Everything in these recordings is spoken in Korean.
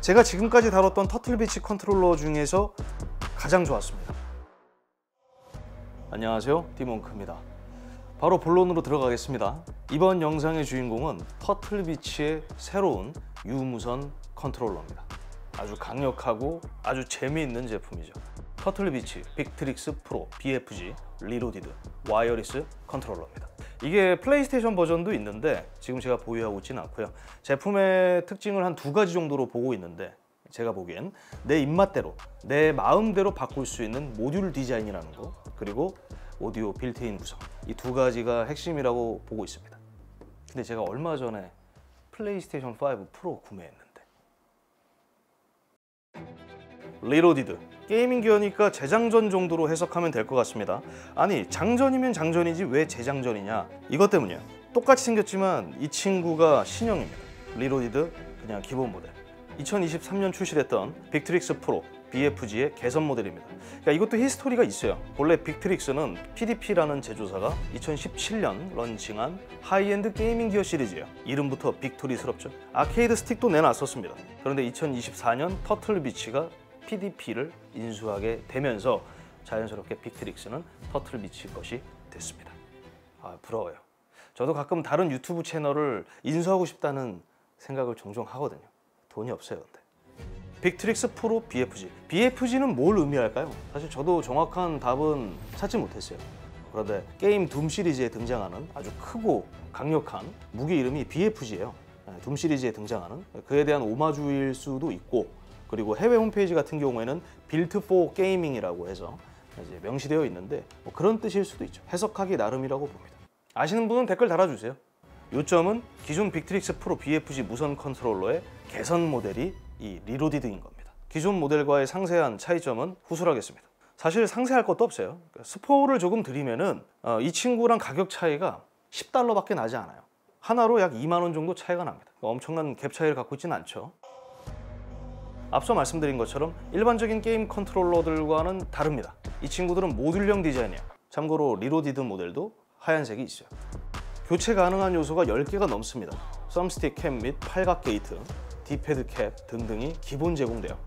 제가 지금까지 다뤘던 터틀비치 컨트롤러 중에서 가장 좋았습니다. 안녕하세요, 디몽크입니다. 바로 본론으로 들어가겠습니다. 이번 영상의 주인공은 터틀비치의 새로운 유무선 컨트롤러입니다. 아주 강력하고 아주 재미있는 제품이죠. 터틀비치 빅트릭스 프로 BFG 리로디드 와이어리스 컨트롤러입니다. 이게 플레이스테이션 버전도 있는데 지금 제가 보유하고 있지는 않고요. 제품의 특징을 한 두 가지 정도로 보고 있는데, 제가 보기엔 내 입맛대로, 내 마음대로 바꿀 수 있는 모듈 디자인이라는 거, 그리고 오디오 빌트인 구성, 이 두 가지가 핵심이라고 보고 있습니다. 근데 제가 얼마 전에 플레이스테이션 5 프로 구매했는데, 리로디드, 게이밍 기어니까 재장전 정도로 해석하면 될 것 같습니다. 아니, 장전이면 장전이지 왜 재장전이냐, 이것 때문이에요. 똑같이 생겼지만 이 친구가 신형입니다. 리로디드 그냥 기본 모델, 2023년 출시됐던 빅트릭스 프로 BFG의 개선 모델입니다. 그러니까 이것도 히스토리가 있어요. 본래 빅트릭스는 PDP라는 제조사가 2017년 런칭한 하이엔드 게이밍 기어 시리즈예요. 이름부터 빅토리스럽죠. 아케이드 스틱도 내놨었습니다. 그런데 2024년 터틀비치가 PDP를 인수하게 되면서 자연스럽게 빅트릭스는 터틀비치 것이 됐습니다. 아, 부러워요. 저도 가끔 다른 유튜브 채널을 인수하고 싶다는 생각을 종종 하거든요. 돈이 없어요, 근데. 빅트릭스 프로 BFG. BFG는 뭘 의미할까요? 사실 저도 정확한 답은 찾지 못했어요. 그런데 게임 둠 시리즈에 등장하는 아주 크고 강력한 무기 이름이 BFG예요. 둠 시리즈에 등장하는, 그에 대한 오마주일 수도 있고, 그리고 해외 홈페이지 같은 경우에는 빌트 포 게이밍이라고 해서 이제 명시되어 있는데, 뭐 그런 뜻일 수도 있죠. 해석하기 나름이라고 봅니다. 아시는 분은 댓글 달아주세요. 요점은 기존 빅트릭스 프로 BFG 무선 컨트롤러의 개선 모델이 이 리로디드인 겁니다. 기존 모델과의 상세한 차이점은 후술하겠습니다. 사실 상세할 것도 없어요. 스포를 조금 드리면은 이 친구랑 가격 차이가 $10밖에 나지 않아요. 하나로 약 2만 원 정도 차이가 납니다. 엄청난 갭 차이를 갖고 있지는 않죠. 앞서 말씀드린 것처럼 일반적인 게임 컨트롤러들과는 다릅니다. 이 친구들은 모듈형 디자인이에요. 참고로 리로디드 모델도 하얀색이 있어요. 교체 가능한 요소가 10개가 넘습니다. 썸스틱 캡 및 팔각 게이트, D패드 캡 등등이 기본 제공돼요.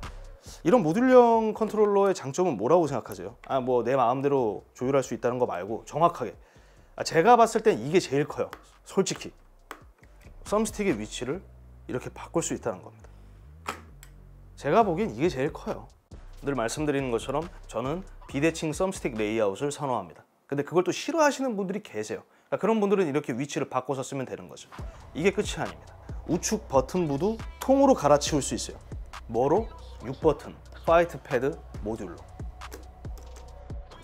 이런 모듈형 컨트롤러의 장점은 뭐라고 생각하세요? 뭐 내 마음대로 조율할 수 있다는 거 말고 정확하게, 제가 봤을 땐 이게 제일 커요. 솔직히 썸스틱의 위치를 이렇게 바꿀 수 있다는 겁니다. 제가 보기엔 이게 제일 커요. 늘 말씀드리는 것처럼 저는 비대칭 썸스틱 레이아웃을 선호합니다. 근데 그걸 또 싫어하시는 분들이 계세요. 그러니까 그런 분들은 이렇게 위치를 바꿔서 쓰면 되는 거죠. 이게 끝이 아닙니다. 우측 버튼부도 통으로 갈아치울 수 있어요. 뭐로? 6버튼 파이트 패드 모듈로.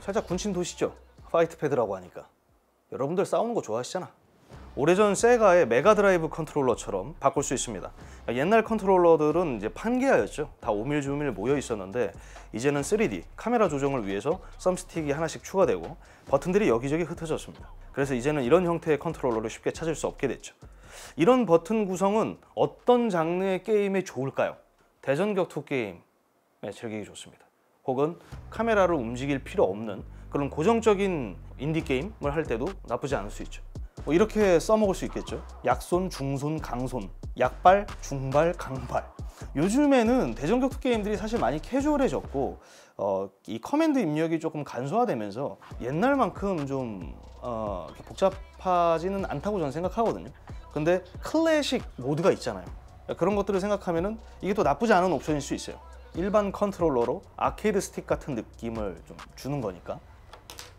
살짝 군침 도시죠? 파이트 패드라고 하니까. 여러분들 싸우는 거 좋아하시잖아. 오래전 세가의 메가드라이브 컨트롤러처럼 바꿀 수 있습니다. 옛날 컨트롤러들은 이제 판게아였죠. 다 오밀조밀 모여 있었는데, 이제는 3D 카메라 조정을 위해서 썸스틱이 하나씩 추가되고 버튼들이 여기저기 흩어졌습니다. 그래서 이제는 이런 형태의 컨트롤러를 쉽게 찾을 수 없게 됐죠. 이런 버튼 구성은 어떤 장르의 게임에 좋을까요? 대전격투 게임에 즐기기 좋습니다. 혹은 카메라를 움직일 필요 없는 그런 고정적인 인디 게임을 할 때도 나쁘지 않을 수 있죠. 이렇게 써먹을 수 있겠죠. 약손, 중손, 강손, 약발, 중발, 강발. 요즘에는 대전격투 게임들이 사실 많이 캐주얼해졌고 이 커맨드 입력이 조금 간소화되면서 옛날만큼 좀 복잡하지는 않다고 저는 생각하거든요. 근데 클래식 모드가 있잖아요. 그런 것들을 생각하면은 이게 또 나쁘지 않은 옵션일 수 있어요. 일반 컨트롤러로 아케이드 스틱 같은 느낌을 좀 주는 거니까.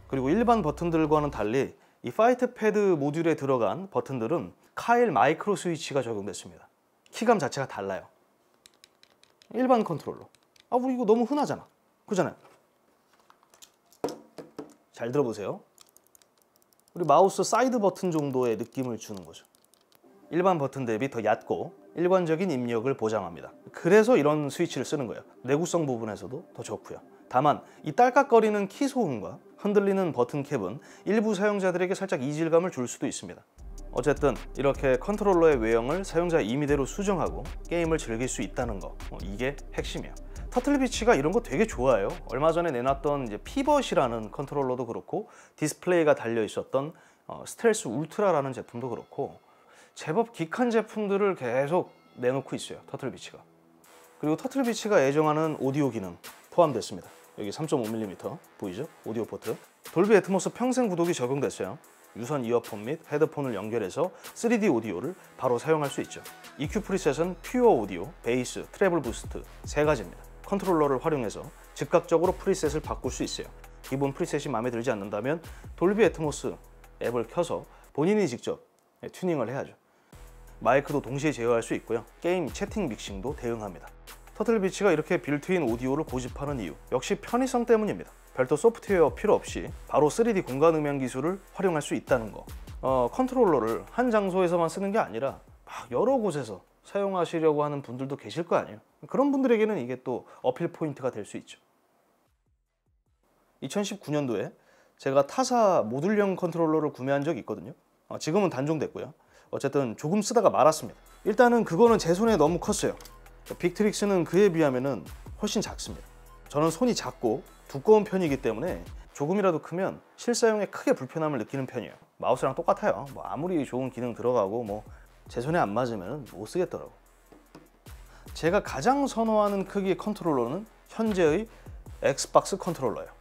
그리고 일반 버튼들과는 달리 이 파이트 패드 모듈에 들어간 버튼들은 카일 마이크로 스위치가 적용됐습니다. 키감 자체가 달라요. 일반 컨트롤러. 우리 이거 너무 흔하잖아. 그잖아요. 잘 들어보세요. 우리 마우스 사이드 버튼 정도의 느낌을 주는 거죠. 일반 버튼 대비 더 얕고 일관적인 입력을 보장합니다. 그래서 이런 스위치를 쓰는 거예요. 내구성 부분에서도 더 좋고요. 다만 이 딸깍거리는 키 소음과 흔들리는 버튼 캡은 일부 사용자들에게 살짝 이질감을 줄 수도 있습니다. 어쨌든 이렇게 컨트롤러의 외형을 사용자 임의대로 수정하고 게임을 즐길 수 있다는 거, 이게 핵심이에요. 터틀비치가 이런 거 되게 좋아해요. 얼마 전에 내놨던 이제 피벗이라는 컨트롤러도 그렇고, 디스플레이가 달려 있었던 스텔스 울트라라는 제품도 그렇고, 제법 기칸 제품들을 계속 내놓고 있어요, 터틀비치가. 그리고 터틀비치가 애정하는 오디오 기능 포함됐습니다. 여기 3.5mm 보이죠? 오디오 포트. 돌비 애트모스 평생 구독이 적용됐어요. 유선 이어폰 및 헤드폰을 연결해서 3D 오디오를 바로 사용할 수 있죠. EQ 프리셋은 퓨어 오디오, 베이스, 트래블 부스트 세 가지입니다. 컨트롤러를 활용해서 즉각적으로 프리셋을 바꿀 수 있어요. 기본 프리셋이 마음에 들지 않는다면 돌비 애트모스 앱을 켜서 본인이 직접 튜닝을 해야죠. 마이크도 동시에 제어할 수 있고요. 게임 채팅 믹싱도 대응합니다. 터틀비치가 이렇게 빌트인 오디오를 고집하는 이유 역시 편의성 때문입니다. 별도 소프트웨어 필요 없이 바로 3D 공간 음향 기술을 활용할 수 있다는 거. 컨트롤러를 한 장소에서만 쓰는 게 아니라 막 여러 곳에서 사용하시려고 하는 분들도 계실 거 아니에요. 그런 분들에게는 이게 또 어필 포인트가 될 수 있죠. 2019년도에 제가 타사 모듈형 컨트롤러를 구매한 적이 있거든요. 지금은 단종됐고요. 어쨌든 조금 쓰다가 말았습니다. 일단은 그거는 제 손에 너무 컸어요. 빅트릭스는 그에 비하면 훨씬 작습니다. 저는 손이 작고 두꺼운 편이기 때문에 조금이라도 크면 실사용에 크게 불편함을 느끼는 편이에요. 마우스랑 똑같아요. 뭐 아무리 좋은 기능 들어가고 뭐 제 손에 안 맞으면 못 쓰겠더라고. 제가 가장 선호하는 크기의 컨트롤러는 현재의 엑스박스 컨트롤러예요.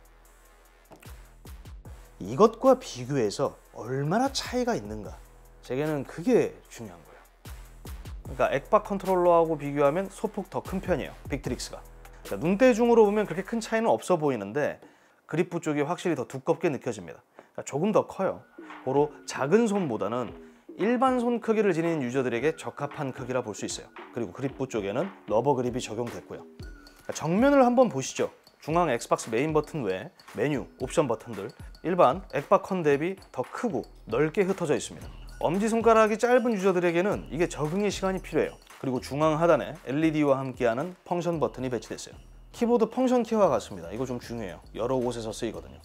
이것과 비교해서 얼마나 차이가 있는가, 제게는 그게 중요한 거예요. 그러니까 엑박 컨트롤러하고 비교하면 소폭 더 큰 편이에요, 빅트릭스가. 그러니까 눈대중으로 보면 그렇게 큰 차이는 없어 보이는데 그립부 쪽이 확실히 더 두껍게 느껴집니다. 그러니까 조금 더 커요. 고로 작은 손보다는 일반 손 크기를 지닌 유저들에게 적합한 크기라 볼 수 있어요. 그리고 그립부 쪽에는 러버 그립이 적용됐고요. 그러니까 정면을 한번 보시죠. 중앙 엑스박스 메인 버튼 외에 메뉴, 옵션 버튼들 일반 엑박 컨 대비 더 크고 넓게 흩어져 있습니다. 엄지손가락이 짧은 유저들에게는 이게 적응의 시간이 필요해요. 그리고 중앙 하단에 LED와 함께하는 펑션 버튼이 배치됐어요. 키보드 펑션 키와 같습니다. 이거 좀 중요해요. 여러 곳에서 쓰이거든요.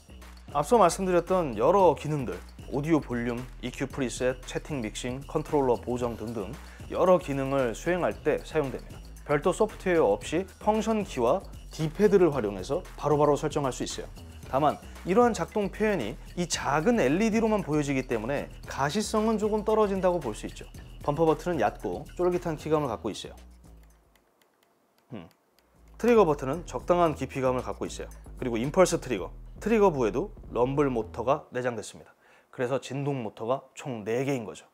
앞서 말씀드렸던 여러 기능들, 오디오 볼륨, EQ 프리셋, 채팅 믹싱, 컨트롤러 보정 등등 여러 기능을 수행할 때 사용됩니다. 별도 소프트웨어 없이 펑션 키와 D패드를 활용해서 바로바로 설정할 수 있어요. 다만 이러한 작동 표현이 이 작은 LED로만 보여지기 때문에 가시성은 조금 떨어진다고 볼 수 있죠. 범퍼 버튼은 얕고 쫄깃한 키감을 갖고 있어요. 트리거 버튼은 적당한 깊이감을 갖고 있어요. 그리고 임펄스 트리거 부에도 럼블 모터가 내장됐습니다. 그래서 진동 모터가 총 4개인 거죠.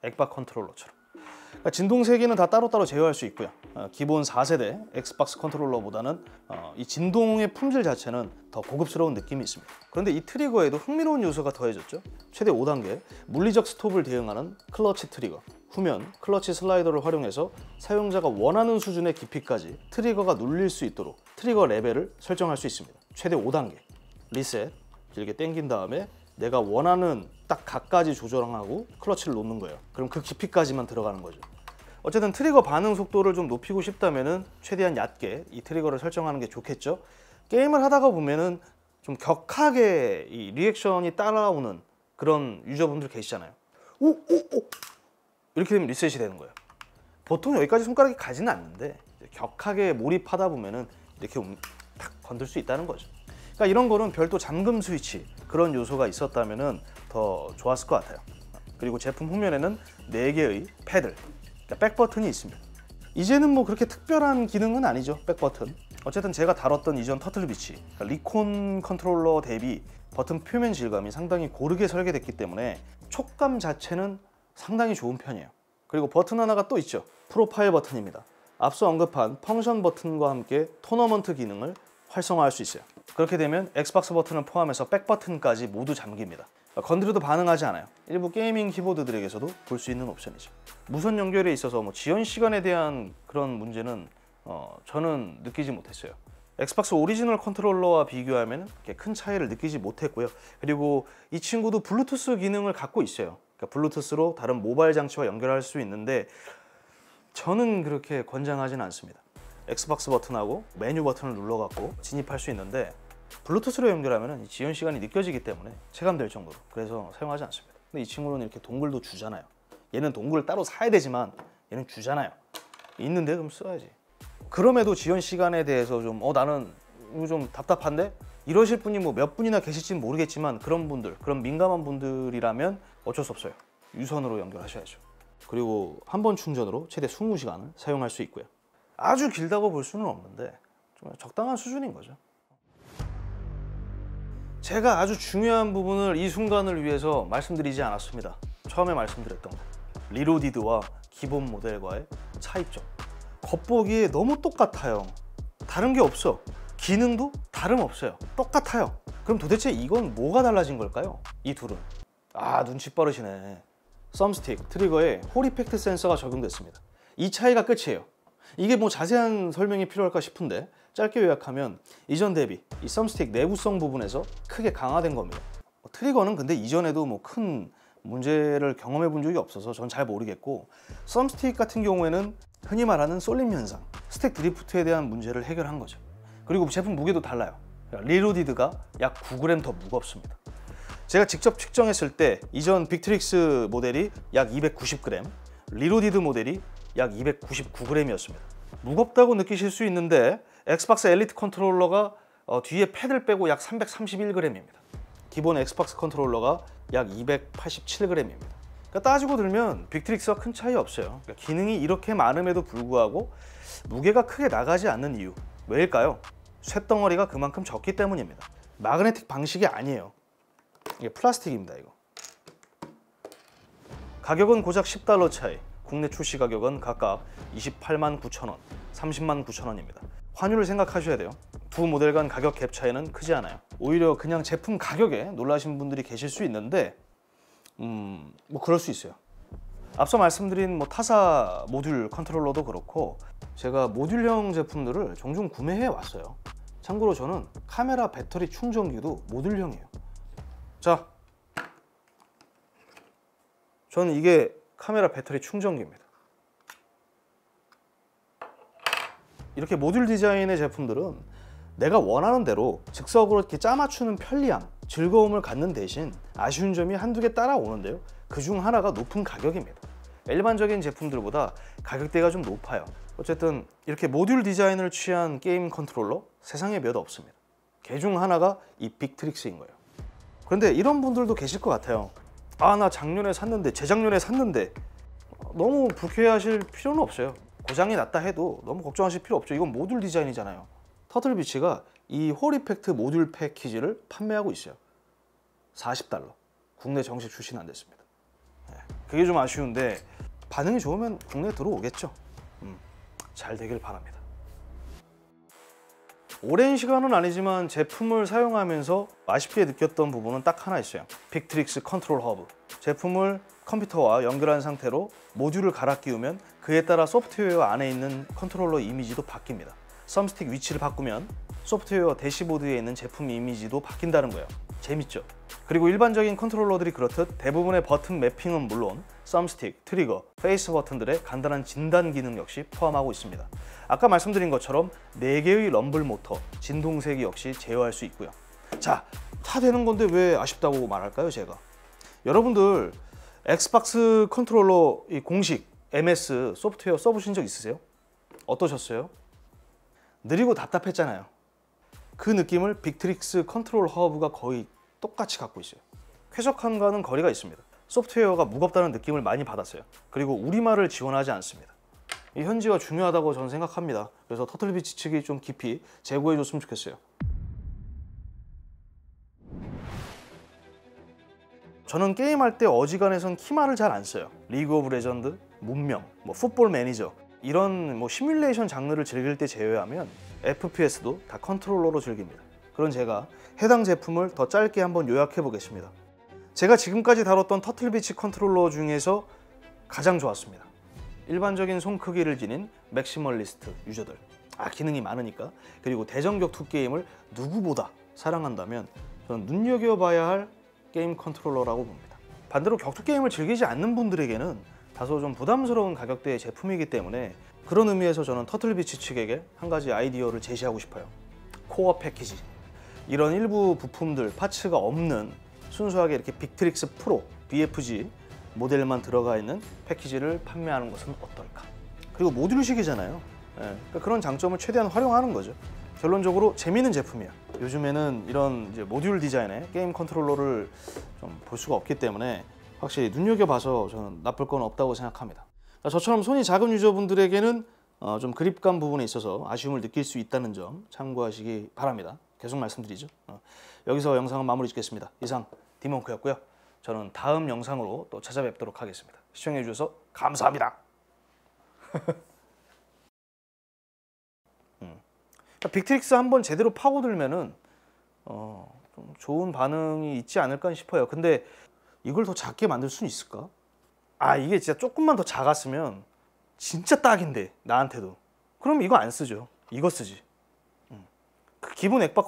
엑박 컨트롤러처럼. 그러니까 진동 3개는 다 따로따로 제어할 수 있고요. 기본 4세대 엑스박스 컨트롤러보다는 이 진동의 품질 자체는 더 고급스러운 느낌이 있습니다. 그런데 이 트리거에도 흥미로운 요소가 더해졌죠. 최대 5단계 물리적 스톱을 대응하는 클러치 트리거, 후면 클러치 슬라이더를 활용해서 사용자가 원하는 수준의 깊이까지 트리거가 눌릴 수 있도록 트리거 레벨을 설정할 수 있습니다. 최대 5단계 리셋, 길게 당긴 다음에 내가 원하는 딱 각까지 조절하고 클러치를 놓는 거예요. 그럼 그 깊이까지만 들어가는 거죠. 어쨌든 트리거 반응 속도를 좀 높이고 싶다면은 최대한 얕게 이 트리거를 설정하는 게 좋겠죠. 게임을 하다가 보면은 좀 격하게 이 리액션이 따라오는 그런 유저분들 계시잖아요. 오! 이렇게 되면 리셋이 되는 거예요. 보통 여기까지 손가락이 가지는 않는데 격하게 몰입하다 보면은 이렇게 탁 건들 수 있다는 거죠. 그러니까 이런 거는 별도 잠금 스위치 그런 요소가 있었다면은 더 좋았을 것 같아요. 그리고 제품 후면에는 4개의 패들, 그러니까 백 버튼이 있습니다. 이제는 뭐 그렇게 특별한 기능은 아니죠, 백 버튼. 어쨌든 제가 다뤘던 이전 터틀비치, 그러니까 리콘 컨트롤러 대비 버튼 표면 질감이 상당히 고르게 설계됐기 때문에 촉감 자체는 상당히 좋은 편이에요. 그리고 버튼 하나가 또 있죠. 프로파일 버튼입니다. 앞서 언급한 펑션 버튼과 함께 토너먼트 기능을 활성화할 수 있어요. 그렇게 되면 엑스박스 버튼을 포함해서 백 버튼까지 모두 잠깁니다. 건드려도 반응하지 않아요. 일부 게이밍 키보드들에게서도 볼 수 있는 옵션이죠. 무선 연결에 있어서 뭐 지연 시간에 대한 그런 문제는 저는 느끼지 못했어요. 엑스박스 오리지널 컨트롤러와 비교하면 큰 차이를 느끼지 못했고요. 그리고 이 친구도 블루투스 기능을 갖고 있어요. 그러니까 블루투스로 다른 모바일 장치와 연결할 수 있는데 저는 그렇게 권장하지는 않습니다. 엑스박스 버튼하고 메뉴 버튼을 눌러갖고 진입할 수 있는데 블루투스로 연결하면 지연 시간이 느껴지기 때문에 체감될 정도로, 그래서 사용하지 않습니다. 근데 이 친구는 이렇게 동글도 주잖아요. 얘는 동글을 따로 사야 되지만 얘는 주잖아요. 있는데 그럼 써야지. 그럼에도 지연 시간에 대해서 좀 나는 이거 좀 답답한데? 이러실 분이 뭐 몇 분이나 계실지는 모르겠지만 그런 분들, 그런 민감한 분들이라면 어쩔 수 없어요. 유선으로 연결하셔야죠. 그리고 한 번 충전으로 최대 20시간을 사용할 수 있고요. 아주 길다고 볼 수는 없는데 좀 적당한 수준인 거죠. 제가 아주 중요한 부분을 이 순간을 위해서 말씀드리지 않았습니다. 처음에 말씀드렸던 거. 리로디드와 기본 모델과의 차이점. 겉보기에 너무 똑같아요. 다른 게 없어. 기능도 다름없어요. 똑같아요. 그럼 도대체 이건 뭐가 달라진 걸까요? 이 둘은. 아, 눈치 빠르시네. 썸스틱 트리거에 홀 이펙트 센서가 적용됐습니다. 이 차이가 끝이에요. 이게 뭐 자세한 설명이 필요할까 싶은데 짧게 요약하면 이전 대비 이 썸스틱 내구성 부분에서 크게 강화된 겁니다. 트리거는 근데 이전에도 뭐 큰 문제를 경험해 본 적이 없어서 전 잘 모르겠고, 썸스틱 같은 경우에는 흔히 말하는 쏠림 현상, 스택 드리프트에 대한 문제를 해결한 거죠. 그리고 제품 무게도 달라요. 리로디드가 약 9g 더 무겁습니다. 제가 직접 측정했을 때 이전 빅트릭스 모델이 약 290g, 리로디드 모델이 약 299g이었습니다. 무겁다고 느끼실 수 있는데 엑스박스 엘리트 컨트롤러가 뒤에 패드를 빼고 약 331g입니다. 기본 엑스박스 컨트롤러가 약 287g입니다. 그러니까 따지고 들면 빅트릭스와 큰 차이 없어요. 그러니까 기능이 이렇게 많음에도 불구하고 무게가 크게 나가지 않는 이유, 왜일까요? 쇳덩어리가 그만큼 적기 때문입니다. 마그네틱 방식이 아니에요. 이게 플라스틱입니다. 이거. 가격은 고작 $10 차이. 국내 출시 가격은 각각 28만 9천 원, 30만 9천 원입니다. 환율을 생각하셔야 돼요. 두 모델 간 가격 갭 차이는 크지 않아요. 오히려 그냥 제품 가격에 놀라신 분들이 계실 수 있는데 뭐 그럴 수 있어요. 앞서 말씀드린 뭐 타사 모듈 컨트롤러도 그렇고 제가 모듈형 제품들을 종종 구매해 왔어요. 참고로 저는 카메라 배터리 충전기도 모듈형이에요. 자, 저는 이게 카메라 배터리 충전기입니다. 이렇게 모듈 디자인의 제품들은 내가 원하는 대로 즉석으로 이렇게 짜맞추는 편리함, 즐거움을 갖는 대신 아쉬운 점이 한두 개 따라오는데요. 그중 하나가 높은 가격입니다. 일반적인 제품들보다 가격대가 좀 높아요. 어쨌든 이렇게 모듈 디자인을 취한 게임 컨트롤러 세상에 몇 없습니다. 그 중 하나가 이 빅트릭스인 거예요. 그런데 이런 분들도 계실 것 같아요. 아, 나 작년에 샀는데, 재작년에 샀는데. 너무 불쾌하실 필요는 없어요. 고장이 났다 해도 너무 걱정하실 필요 없죠. 이건 모듈 디자인이잖아요. 터틀비치가 이 홀 이펙트 모듈 패키지를 판매하고 있어요. $40. 국내 정식 출시는 안 됐습니다. 그게 좀 아쉬운데 반응이 좋으면 국내에 들어오겠죠. 잘 되길 바랍니다. 오랜 시간은 아니지만 제품을 사용하면서 아쉽게 느꼈던 부분은 딱 하나 있어요. 빅트릭스 컨트롤 허브. 제품을 컴퓨터와 연결한 상태로 모듈을 갈아 끼우면 그에 따라 소프트웨어 안에 있는 컨트롤러 이미지도 바뀝니다. 썸스틱 위치를 바꾸면 소프트웨어 대시보드에 있는 제품 이미지도 바뀐다는 거예요. 재밌죠? 그리고 일반적인 컨트롤러들이 그렇듯 대부분의 버튼 매핑은 물론 썸스틱, 트리거, 페이스 버튼들의 간단한 진단 기능 역시 포함하고 있습니다. 아까 말씀드린 것처럼 4개의 럼블 모터, 진동세기 역시 제어할 수 있고요. 자, 다 되는 건데 왜 아쉽다고 말할까요, 제가? 여러분들 엑스박스 컨트롤러 이 공식 MS 소프트웨어 써보신 적 있으세요? 어떠셨어요? 느리고 답답했잖아요. 그 느낌을 빅트릭스 컨트롤 허브가 거의 똑같이 갖고 있어요. 쾌적함과는 거리가 있습니다. 소프트웨어가 무겁다는 느낌을 많이 받았어요. 그리고 우리말을 지원하지 않습니다. 이 현지가 중요하다고 저는 생각합니다. 그래서 터틀비치 측이 좀 깊이 제고해 줬으면 좋겠어요. 저는 게임할 때 어지간해선 키말을 잘 안 써요. 리그 오브 레전드, 문명, 풋볼 매니저 이런 시뮬레이션 장르를 즐길 때 제외하면 FPS도 다 컨트롤러로 즐깁니다. 그런 제가 해당 제품을 더 짧게 한번 요약해 보겠습니다. 제가 지금까지 다뤘던 터틀비치 컨트롤러 중에서 가장 좋았습니다. 일반적인 손 크기를 지닌 맥시멀리스트 유저들, 기능이 많으니까, 그리고 대전격 2 게임을 누구보다 사랑한다면 저는 눈여겨봐야 할 게임 컨트롤러라고 봅니다. 반대로 격투 게임을 즐기지 않는 분들에게는 다소 좀 부담스러운 가격대의 제품이기 때문에 그런 의미에서 저는 터틀비치 측에게 한 가지 아이디어를 제시하고 싶어요. 코어 패키지. 이런 일부 부품들, 파츠가 없는 순수하게 이렇게 빅트릭스 프로, BFG 모델만 들어가 있는 패키지를 판매하는 것은 어떨까? 그리고 모듈식이잖아요. 그러니까 그런 장점을 최대한 활용하는 거죠. 결론적으로 재미있는 제품이야. 요즘에는 이런 이제 모듈 디자인의 게임 컨트롤러를 좀 볼 수가 없기 때문에 확실히 눈여겨봐서 저는 나쁠 건 없다고 생각합니다. 저처럼 손이 작은 유저분들에게는 좀 그립감 부분에 있어서 아쉬움을 느낄 수 있다는 점 참고하시기 바랍니다. 계속 말씀드리죠. 여기서 영상은 마무리 짓겠습니다. 이상 디몽크였고요. 저는 다음 영상으로 또 찾아뵙도록 하겠습니다. 시청해 주셔서 감사합니다. 빅트릭스 한번 제대로 파고들면은 좀 좋은 반응이 있지 않을까 싶어요. 근데 이걸 더 작게 만들 수는 있을까? 이게 진짜 조금만 더 작았으면 진짜 딱인데 나한테도. 그럼 이거 안 쓰죠. 이거 쓰지. 그 기본 액박